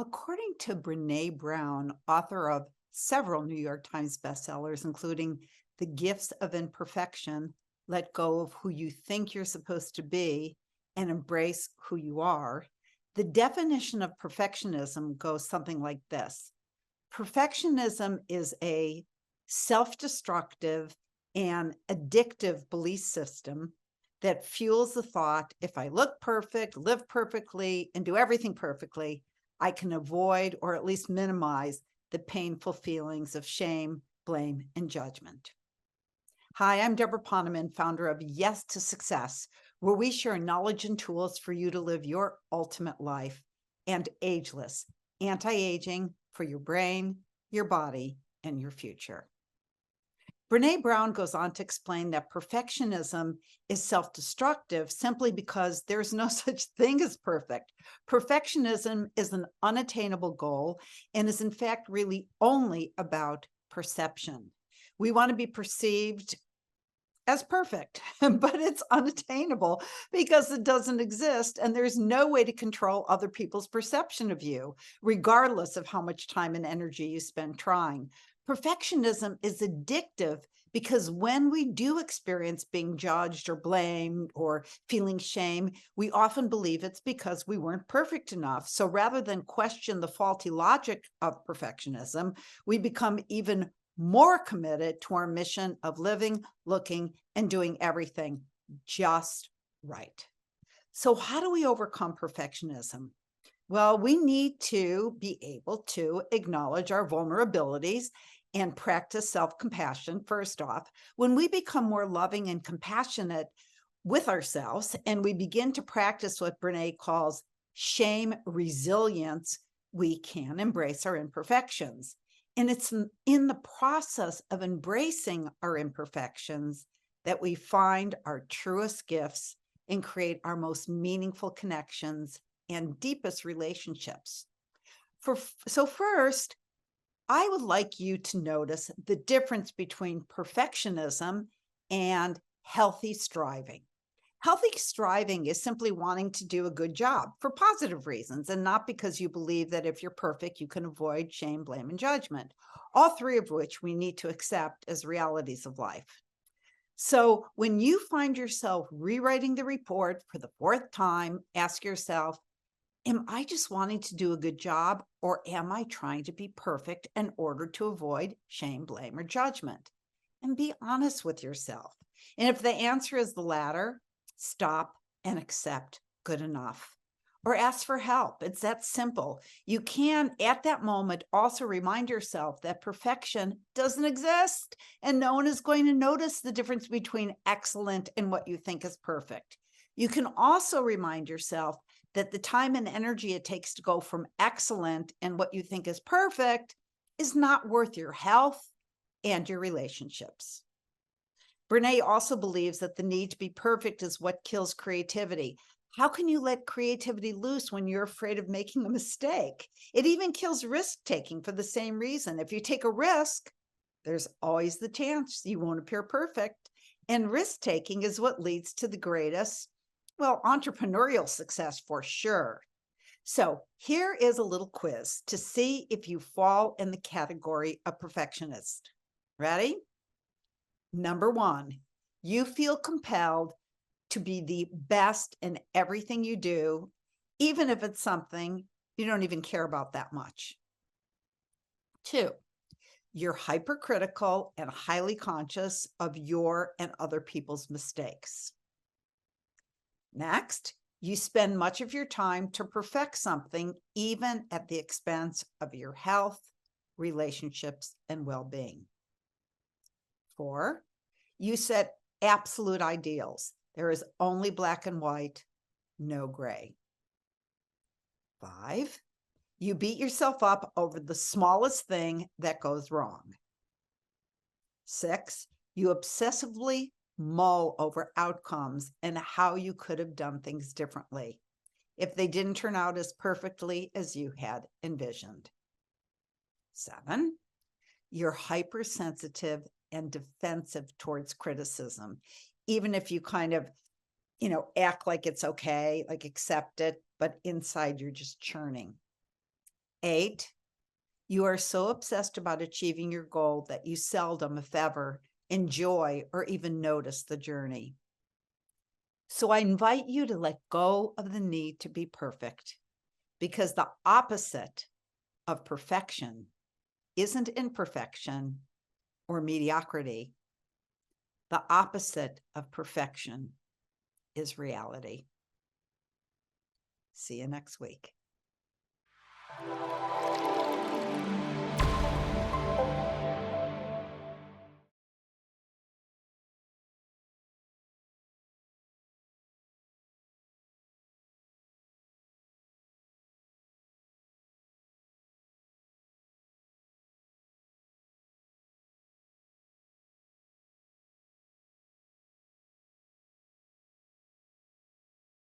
According to Brene Brown, author of several New York Times bestsellers, including The Gifts of Imperfection, Let Go of Who You Think You're Supposed to Be, and Embrace Who You Are, the definition of perfectionism goes something like this. Perfectionism is a self-destructive and addictive belief system that fuels the thought, if I look perfect, live perfectly, and do everything perfectly, I can avoid or at least minimize the painful feelings of shame, blame, and judgment. Hi, I'm Deborah Poneman, founder of Yes to Success, where we share knowledge and tools for you to live your ultimate life and ageless, anti-aging for your brain, your body, and your future. Brene Brown goes on to explain that perfectionism is self-destructive simply because there's no such thing as perfect. Perfectionism is an unattainable goal and is in fact really only about perception. We want to be perceived as perfect, but it's unattainable because it doesn't exist and there's no way to control other people's perception of you, regardless of how much time and energy you spend trying. Perfectionism is addictive because when we do experience being judged or blamed or feeling shame, we often believe it's because we weren't perfect enough. So rather than question the faulty logic of perfectionism, we become even more committed to our mission of living, looking, and doing everything just right. So how do we overcome perfectionism? Well, we need to be able to acknowledge our vulnerabilities and practice self-compassion first off. When we become more loving and compassionate with ourselves and we begin to practice what Brene calls shame resilience, we can embrace our imperfections. And it's in the process of embracing our imperfections that we find our truest gifts and create our most meaningful connections and deepest relationships. So first, I would like you to notice the difference between perfectionism and healthy striving. Healthy striving is simply wanting to do a good job for positive reasons and not because you believe that if you're perfect, you can avoid shame, blame, and judgment, all three of which we need to accept as realities of life. So when you find yourself rewriting the report for the fourth time, ask yourself, am I just wanting to do a good job or am I trying to be perfect in order to avoid shame, blame, or judgment? And be honest with yourself. And if the answer is the latter, stop and accept good enough or ask for help. It's that simple. You can, at that moment, also remind yourself that perfection doesn't exist and no one is going to notice the difference between excellent and what you think is perfect. You can also remind yourself that the time and energy it takes to go from excellent and what you think is perfect is not worth your health and your relationships. Brene also believes that the need to be perfect is what kills creativity. How can you let creativity loose when you're afraid of making a mistake? It even kills risk-taking for the same reason. If you take a risk, there's always the chance you won't appear perfect. And risk-taking is what leads to the greatest, well, entrepreneurial success for sure. So here is a little quiz to see if you fall in the category of perfectionist. Ready? Number one, you feel compelled to be the best in everything you do, even if it's something you don't even care about that much. Two, you're hypercritical and highly conscious of your and other people's mistakes. Next, you spend much of your time to perfect something, even at the expense of your health, relationships, and well-being. 4, you set absolute ideals. There is only black and white, no gray. 5, you beat yourself up over the smallest thing that goes wrong. 6, you obsessively mull over outcomes and how you could have done things differently if they didn't turn out as perfectly as you had envisioned. 7, you're hypersensitive and defensive towards criticism, even if you kind of, act like it's okay, like accept it, but inside you're just churning. 8, you are so obsessed about achieving your goal that you seldom, if ever, enjoy or even notice the journey. So I invite you to let go of the need to be perfect, because the opposite of perfection isn't imperfection or mediocrity. The opposite of perfection is reality. See you next week.